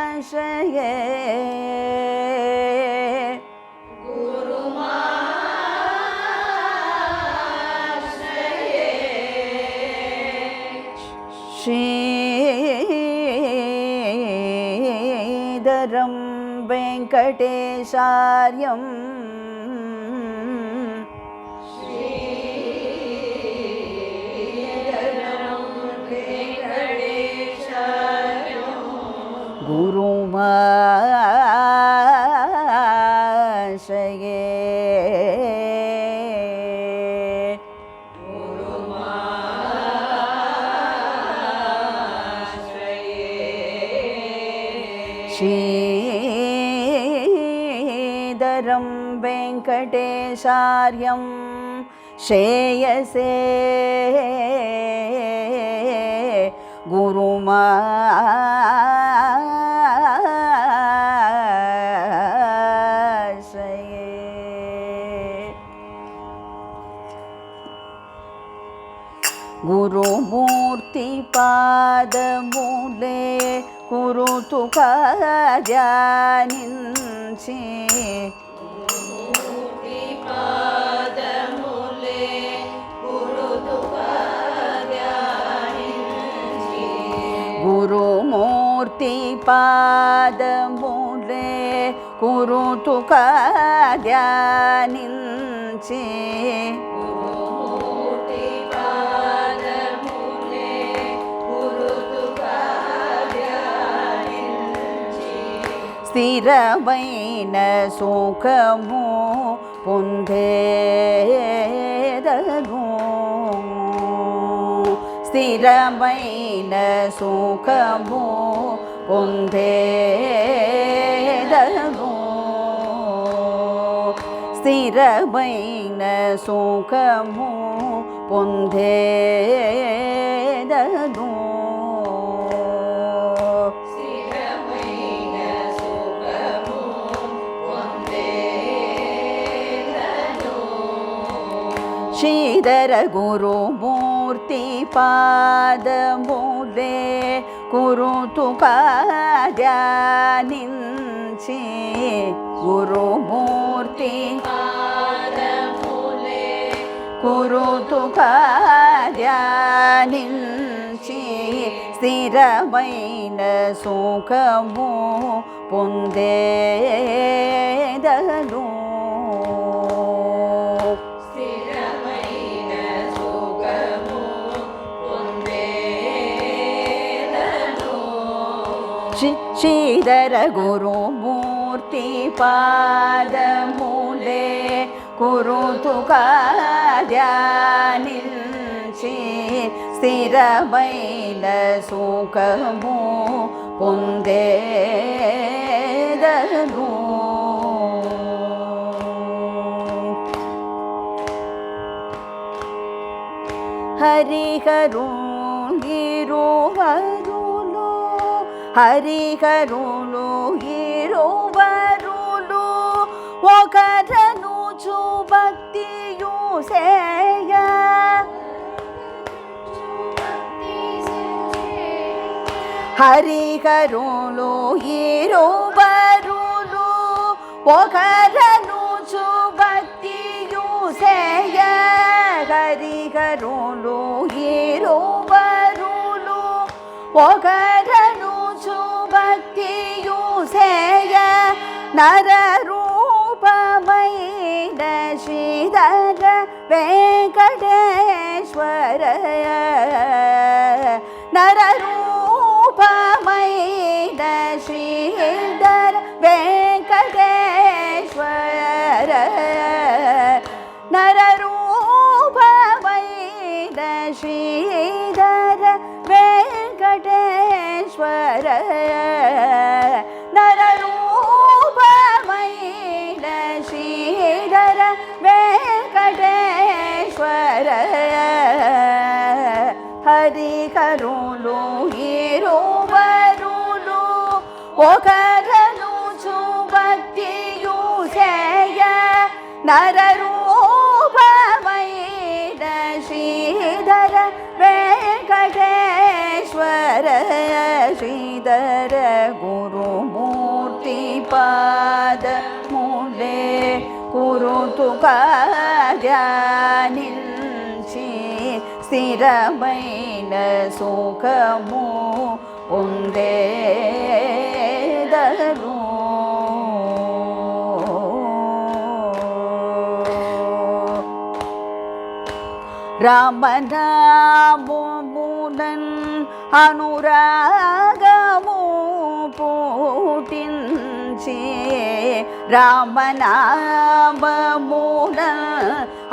गुरुमाशये श्रीधरं वेङ्कटेशार्यं गुरुमाशये श्रीधरं वेङ्कटेशार्यं श्रेयसे गुरुमाशये गुरुमूर्तिपादमूले कुरुतु कार्यानिंचि गुरुमूर्तिपादमूले कुरुतु कार्यानिंचि स्थिरमैन सुखमु पुंधेदनु स्थिरमैन सुखमु पुंधेदनु स्थिरमैन सुखमु पुंधेदनु श्रीधर गुरुमूर्ति पादमूले कुरुतु कार्यानिंचि गुरुमूर्ति पादमूले कुरुतु कार्यानिंचि स्थिरमैन सुखमु पुंधेदनु श्रीधर गुरुमूर्ति पादमूले कुरुतु कार्यानिंचि स्थिरमैन सुखमु पुंधेदनु हरिहरुलिरुवरुलु हरिहरुलु इरुवरुलु ఒకరను భక్తియు సేయ హరిహరులు ఇరువరులు ఒకరను భక్తియు సేయ హరిహరులు ఇరువరులు ఒకరను భక్తియు సేయ నరరూపమైన శ్రీధర వెంకటేశ్వర నరరూపమైన శ్రీధర వెంకటేశ్వర నరరూపమైన శ్రీధర వెంకటేశ్వర నరరూపమైన శ్రీధర వెంకటేశ్వర హరిహరులు ఇరువరులు ఒకరను భక్తియు సేయ నరరూపమైన శ్రీధర వెంకటేశ్వర ಶ್ರೀಧರ ಗುರುಮೂರ್ತಿ ಪಾದ ಮೂಲೆ ಕುರುತು ಕಾರ್ಯಾನಿಂಚಿ ಸ್ಥಿರమైన ಸುಖಮು ಒಂದೇದರು రామనామమునన్ అనురాగము పుట్టించి రామనామమునన్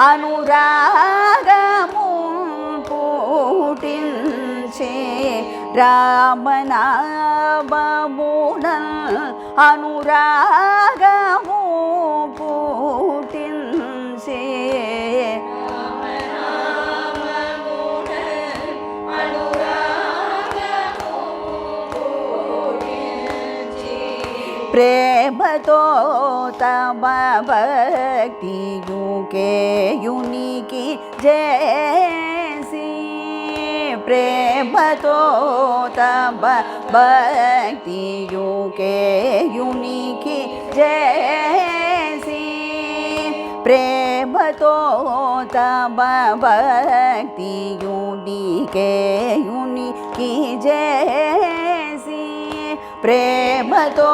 అనురాగము పుట్టించి రామనామమునన్ అనురాగము పుట్టించి ప్రేమతో తమ భక్తియుకే యునికి చేసి ప్రేమతో తమ భక్తియుకే యునికి చేసి ప్రేమతో తమ భక్తియునికే యునికి చేసి ప్రేమతో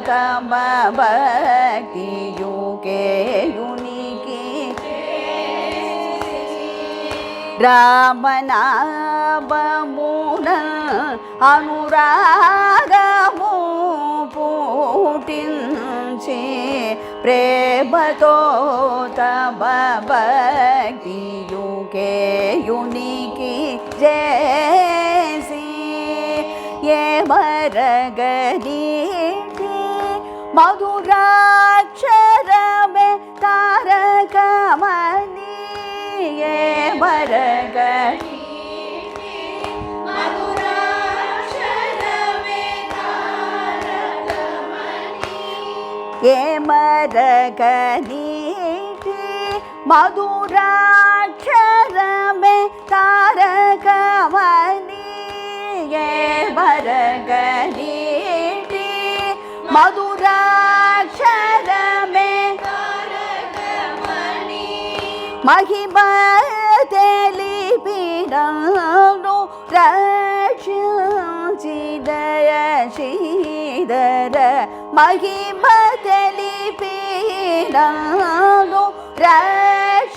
తమ భక్తియుకే యునికి రామనామమున అనురాగము పుట్టించి ప్రేమతో తమ భక్తియుకే యునికి చేసి ఏ మరగనీటి మధురాక్షరమే తారకమణి ఏ మరగనీటి మధురాక్షరమే తారకమణి ఏ మరగనీటి మధురాక్షరమే తారకమణి మరగనీటి మధురాక్షరమే తారకమణి మహిమ తెలిపినను రక్షించిదయ శ్రీధర మహిమ తెలిపినను రక్షించిద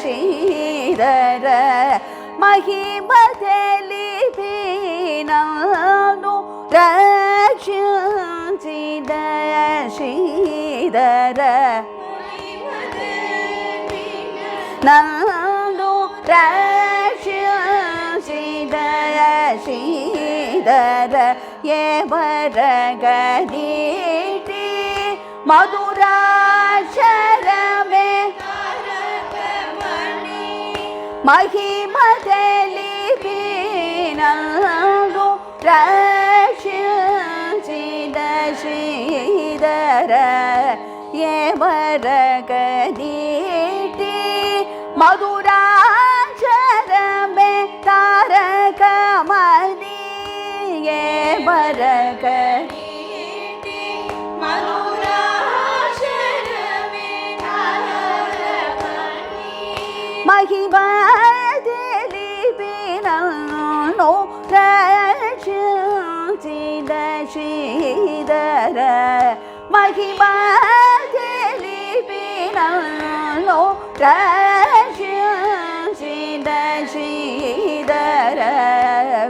శ్రీధర మహిమ తెలిపినను రక్షించిద శ్రీధర నన్ను రక్షించిద శ్రీధర ఏ మరగనీటి మధురాక్షరమే తారకమణి మహిమ తెలిపినను రక్షించిద శ్రీధర ఏ మరగనీటి మధురాక్షరమే తారకమణి ఏ మరగనీటి మధురాక్షరమే తారకమణి మహిమ తెలిపినను రక్షించిద శ్రీధర మహిమ తెలిపినను రక్షించిద శ్రీధర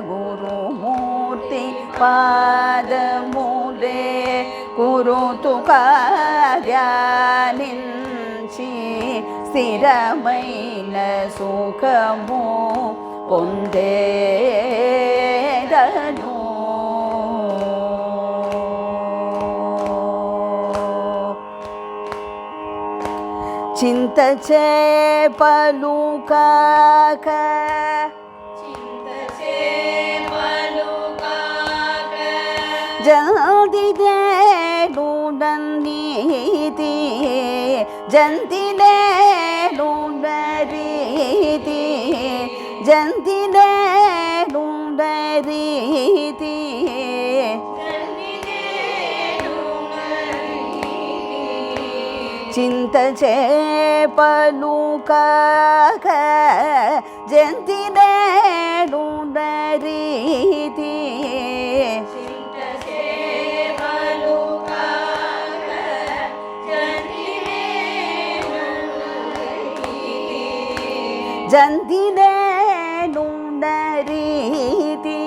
గురుమూర్తి పాదములే కురుతు కార్యానించి స్థిరమైన సుఖము పొందేదను చింత చేపలు కాక జల్దిదేడు నన్నీతి జంతిలేడు నరీతి జంతిలేడు నరీతి చింతచే పలుకక జంతినేను నరీతి ಜಂದಿನೇನು ನರೀತಿ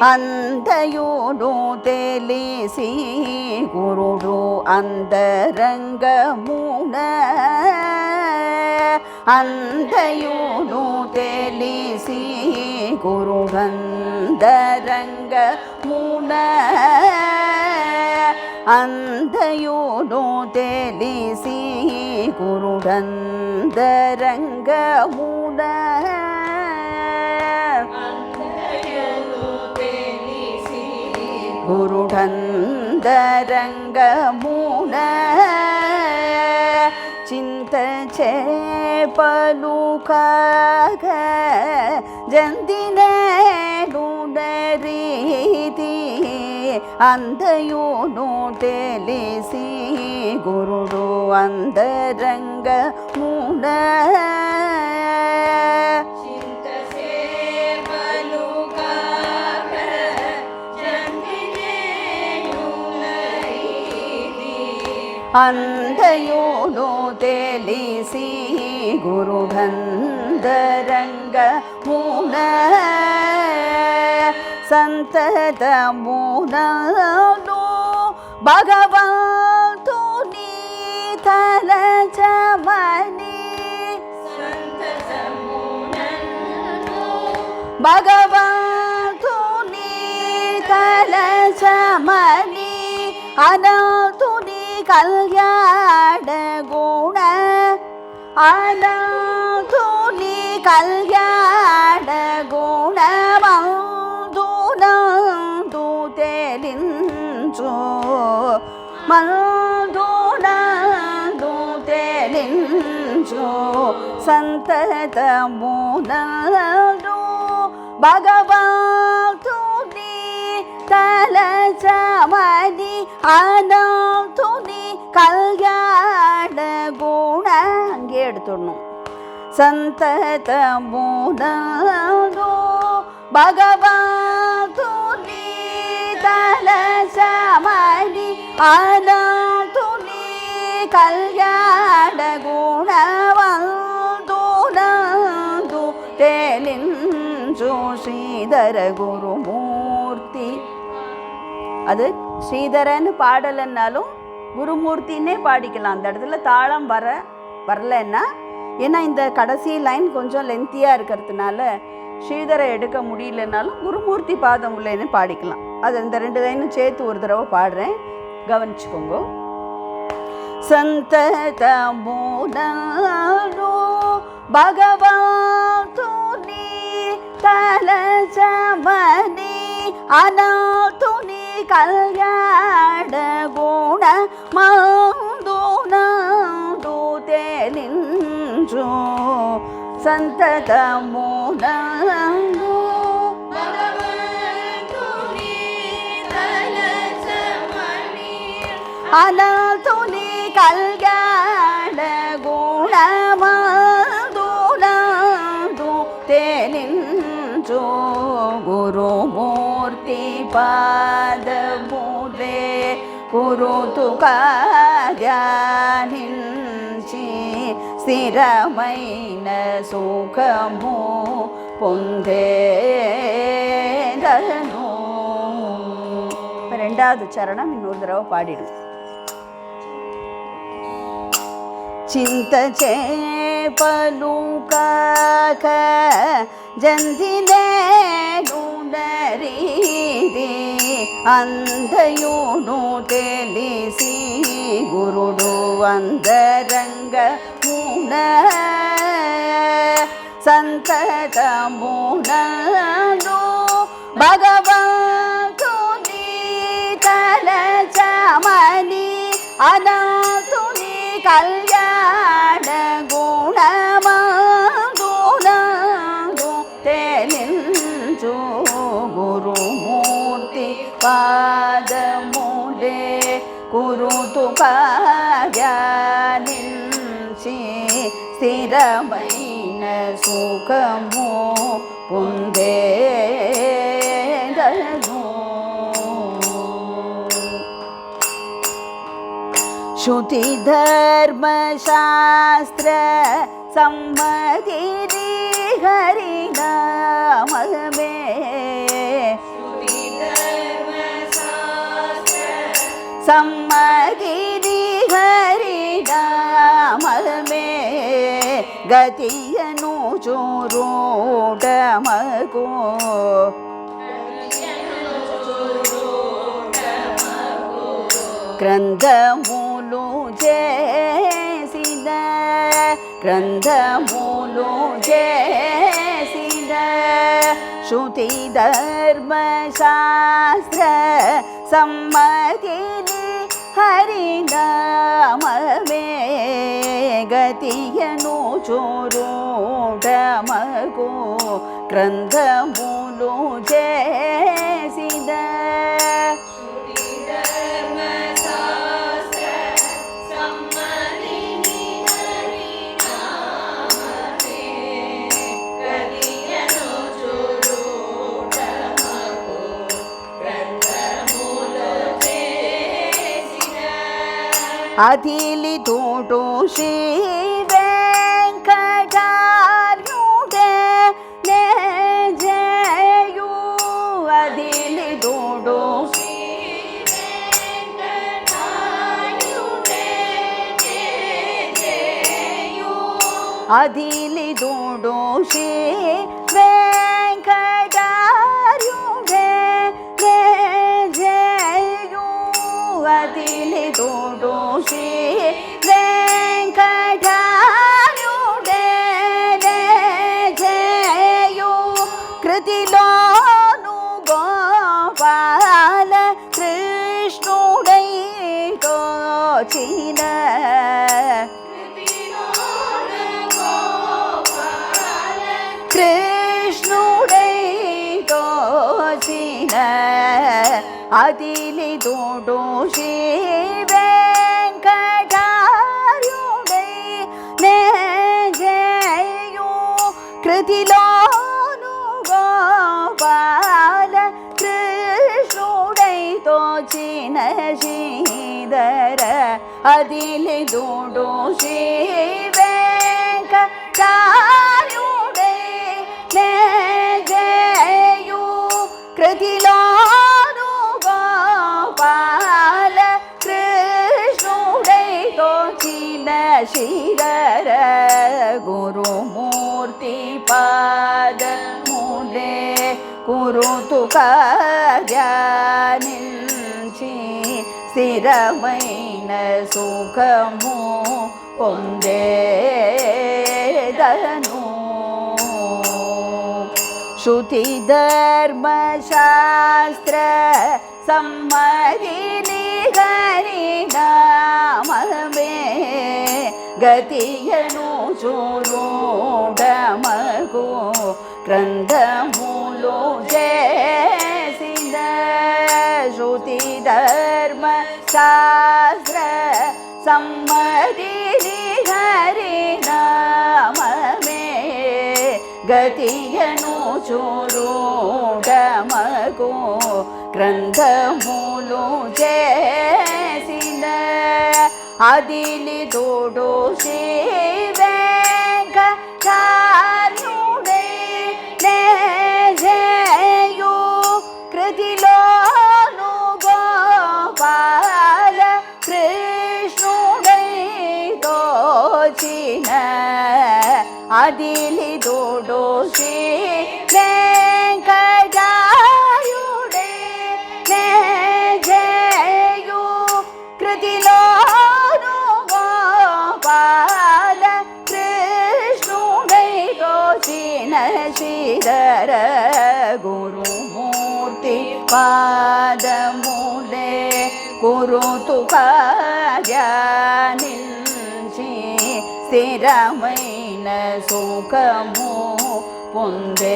ಅಂಧಯುಡು ತಿಳಿಸಿ ಗುರುಡು ಅಂತರಂಗಮುನ ಅಂಧಯುಡು ತಿಳಿಸಿ ಗುರುಡಂತರಂಗಮುನ ಅಂಧಯುಡು ತಿಳಿಸಿ ಗುರುಡಂತರಂಗಮುನ గురుడంతరంగమున చింతచే పలుకక జంతినేను నరీతి అంధయును తెలిసి గురుడు అంతరంగమున ಅಂಧಯುನು ತಿಳಿಸಿ ಗುರುಡಂತರಂಗಮುನ ಸಂತತಮುನನು ಭಗವಂತುನಿ ತಲಚಮನಿ ಭಗವಂತುನಿ ತಲಚಮನಿ ಅನಂತುನಿ ಕಲ್ಯಾಣ ಗುಣ ಅನಂತುನಿ ಕಲ್ಯಾಣ ಗುಣ ಮಂಧುನಂದು ತೆಲಿಂಚು ಮಂಧುನಂದು ತೆಲಿಂಚು ಸಂತತಮುನನು ಭಗವಂತುನಿ ತಲಚಮನಿ ಅನಂತುನಿ கல்யாண குண அங்கே எடுத்துடணும் சந்ததமுனோ பகவதுனி தலசமணி அனந்துனி கல்யாண குணவந்துனந்து தெளிஞ்சு ஸ்ரீதர குருமூர்த்தி அது ஸ்ரீதரன்னு பாடலைன்னாலும் குருமூர்த்தின்னே பாடிக்கலாம். அந்த இடத்துல தாளம் வரலன்னா, ஏன்னா இந்த கடைசி லைன் கொஞ்சம் லென்த்தியாக இருக்கிறதுனால ஸ்ரீதரை எடுக்க முடியலனாலும் குருமூர்த்தி பாதம் உள்ளேன்னு பாடிக்கலாம். அது இந்த 2 லைனும் சேர்த்து ஒரு தடவை பாடுறேன், கவனிச்சுக்கோங்க. சந்ததமுனோ பகவதுனி தலசமணி அனந்துனி கல்யாண குண ಮಂಧುನಂದು ತೆಲಿಂಚು ಸಂತತಮುನನು ಅನಂತುನಿ ಕಲ್ಯಾಣ ಗುಣ ಮಂಧುನಂದು ತೆಲಿಂಚು ಗುರುಮೂರ್ತಿ ಪಾದಮೂಲೆ కురుతు కార్యానించి స్థిరమైన సుఖము పొందేదను. 2வது சரணம் இன்னொரு தடவை பாடிடும். చింతచే పలుకక జంతినేను నరీతి అంధయును తెలిసి గురుడు అంతరంగమున సంతతమునను భగవంతుని తలచమని అనంతుని కళ్యాణ గుణమందునందు తెలించు గురుమూర్తి పాదములే కురుతు కార్యానించి స్థిరమైన సుఖము పొందేదను. శృతి ధర్మశాస్త్ర సమ్మతి హరినామమే సమ్మతి హరినామమే గతియను చూరుడమకు గ్రంథములు చేసిన గ్రంథములు చేసిన శృతి ధర్మశాస్త్ర సమ్మతిని హరినామమే గతియను చూరుడమకు గ్రంథములు చేసిన అదిలి తోడు శ్రీ వెంకటార్యుడే నే జయు అదిలి తోడు అదిలి తోడు శ్రీ వెంకటార్యుడే నే జయు అదిలి తోడు శ్రీ వెంకటార్యుడే నే జయు కృతిలోను గోపాల కృష్ణుడై తోచిన కృష్ణుడై తోచిన అదిలి తోడు శ్రీ వెంకటార్యుడై నే జయు కృతిలోను గోపాల కృష్ణుడై తోచిన శ్రీధర అదిలి తోడు శ్రీ వెంకటార్యుడై నే జయు కృతిలోను గోపాల కృష్ణుడై తోచిన శ్రీధర గురుమూర్తి పాదములే కురుతు కార్యానించి స్థిరమైన సుఖము పొందేదను. శృతి ధర్మశాస్త్ర సమ్మతిని హరినామమే గతియను చూరుడమకు గ్రంథములు చేసిన శృతి ధర్మశాస్త్ర సమ్మతిని హరినామమే గతియను చూరుడమకు గ్రంథములు చేసిన అదిలి తోడు శ్రీ వెంకటార్యుడై నే జయు కృతిలోను గోపాల కృష్ణుడై తోచిన అదిలి తోడు శ్రీ వెంకటార్యుడై నే జయు కృతిలోను గోపాల కృష్ణుడై తోచిన శ్రీధర గురుమూర్తి పాదములే కురుతు కార్యానించి స్థిరమైన సుఖము పొందేదను.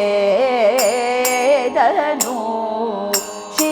శ్రీ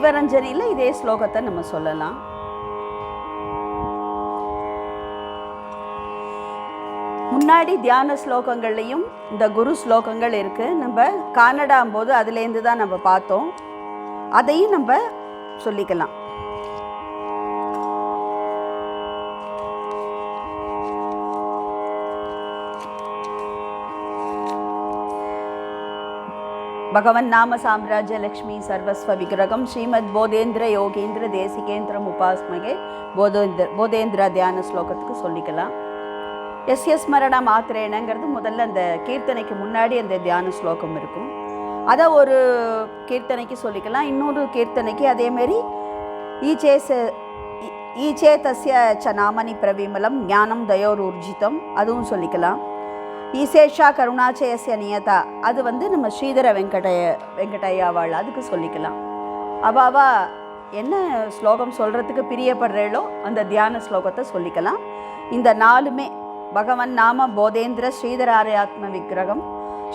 சிவரஞ்சனியில் இதே ஸ்லோகத்தை நம்ம சொல்லலாம். முன்னாடி தியான ஸ்லோகங்கள்லையும் இந்த குரு ஸ்லோகங்கள் இருக்குது. நம்ம கானடாம்போது அதுலேருந்து தான் நம்ம பார்த்தோம். அதையும் நம்ம சொல்லிக்கலாம். भगवन् नाम साम्राज्य लक्ष्मी सर्वस्व विग्रहम श्रीमद् बोधेन्द्र योगेन्द्र தேசிகேந்திரம் உபாஸ்மகே போதேந்திர தியான ஸ்லோகத்துக்கு சொல்லிக்கலாம். ஸ்மரண மாத்திரேனங்கிறது முதல்ல அந்த கீர்த்தனைக்கு முன்னாடி அந்த தியான ஸ்லோகம் இருக்கும். அதை ஒரு கீர்த்தனைக்கு சொல்லிக்கலாம். இன்னொரு கீர்த்தனைக்கு அதேமாரி ஈச்சே தஸ்ய ச நாமனி பிரவிமலம் ஞானம் தயோரூர்ஜிதம் அதுவும் சொல்லிக்கலாம். ஈசேஷா கருணாச்சயசிய நியதா அது நம்ம ஸ்ரீதர வெங்கடையாவாள் அதுக்கு சொல்லிக்கலாம். அவாவா என்ன ஸ்லோகம் சொல்கிறதுக்கு பிரியப்படுறேளோ அந்த தியான ஸ்லோகத்தை சொல்லிக்கலாம். இந்த நாலுமே பகவன் நாம போதேந்திர ஸ்ரீதராரயாத்ம விக்கிரகம்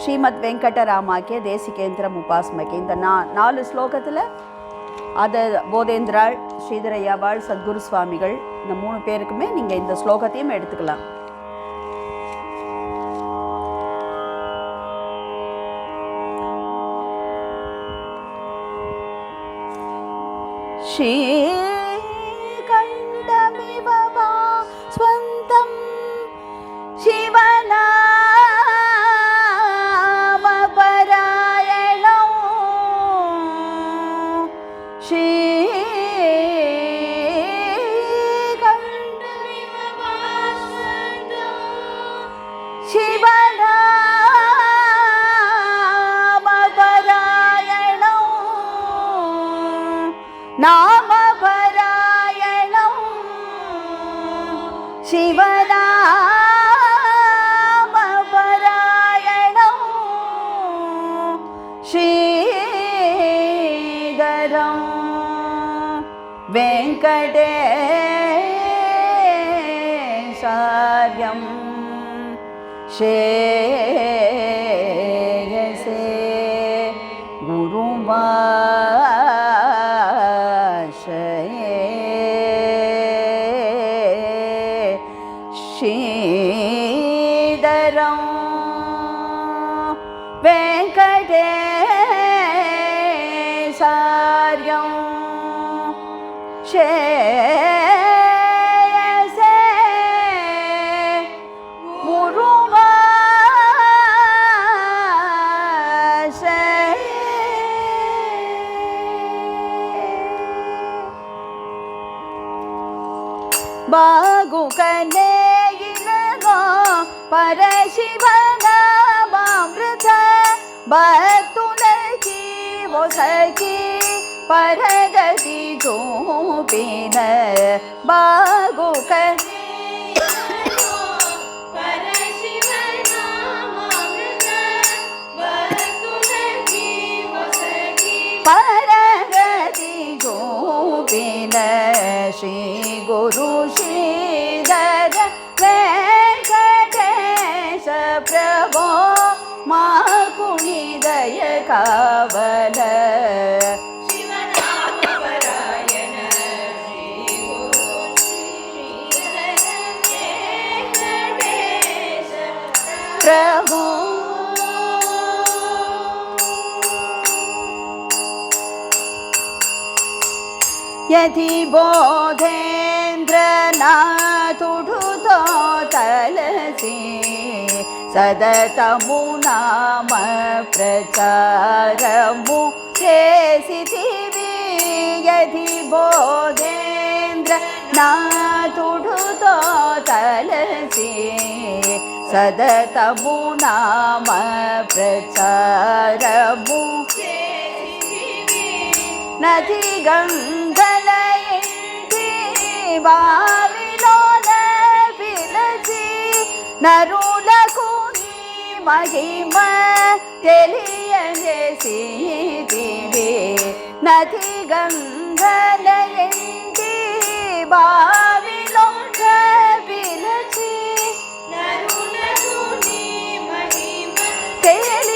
ஸ்ரீமத் வெங்கடராமாக்கிய தேசிகேந்திரம் உபாஸ்மகே இந்த 4 ஸ்லோகத்தில் அதை போதேந்திராள் ஸ்ரீதரையாவாள் சத்குரு சுவாமிகள் இந்த 3 பேருக்குமே நீங்கள் இந்த ஸ்லோகத்தையும் எடுத்துக்கலாம். श्रीकण्डमिव वा स्वन्तं शिवनामपरायणौ श्रीकण्डमिव वा स्वन्तं शिवनामपरायणौ नामपरायणं शिवनामपरायणं श्रीधरं वेङ्कटेशार्यं श्रेयसे गुरुमा श्रीधरं वेङ्कटेशार्यं श्रेयसे बागुकने इलगो परशिवनामामृत भक्तुनकी वो सखी परगति जोपिन बागुकने परशिवनामामृत भक्तुनकी वो सखी परगति जोपिन श्री गुरु श्रीधर वेंकटेश प्रभो माकुनि दय कावल शिवनामपरायण श्री गुरु श्रीधर वेंकटेश प्रभो यदि बोधेन्द्रनाथुडुतो तलसि सदतमु नाम प्रचारमु चेसितिवि यदि बोधेन्द्रनाथुडुतो तलसि सदतमु नाम प्रचारमु नदी गंगलयंती बाविलोन विलसी नरुలకు నీ మహిమ తెలియజేసితివి నది గంగలయంతి బావిలోన విలసి నరులకు నీ మహిమ తెలియజేసితివి